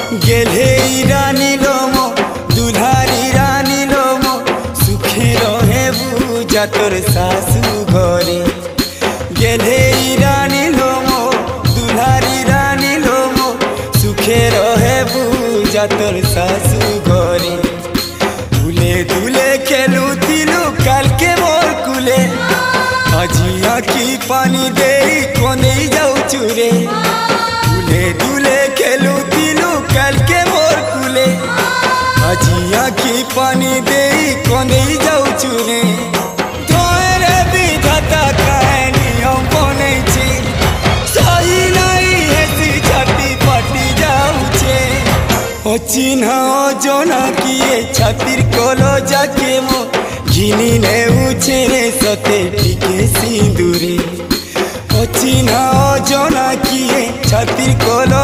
गेले रानी लोमो दुल्हारी रानी लोमो सुखे रहे बुझा तोर सासू घरे। गेले रानी लोमो दुल्हारी रानी लोमो सुखे रहे बुझा तोर सासू घरे। दुले दुले खेलुतिलु काल के मोर कुले আজি आखी पानी दे कोने जाऊचु रे। दुले दुले खेलुतिलु काल के मोर कुले আজি आखी पानी दे कोने जाऊचु रे। तोरे विधाता कहानी हम बनेछि सही नहीं हेसी छाती फाटी जाऊछे। चिन्ह जना किए छातिर कोलो जाके मो घिनी ने उछे सते टिके सिंदूरे। चिन्ह जना किए छातिर कोलो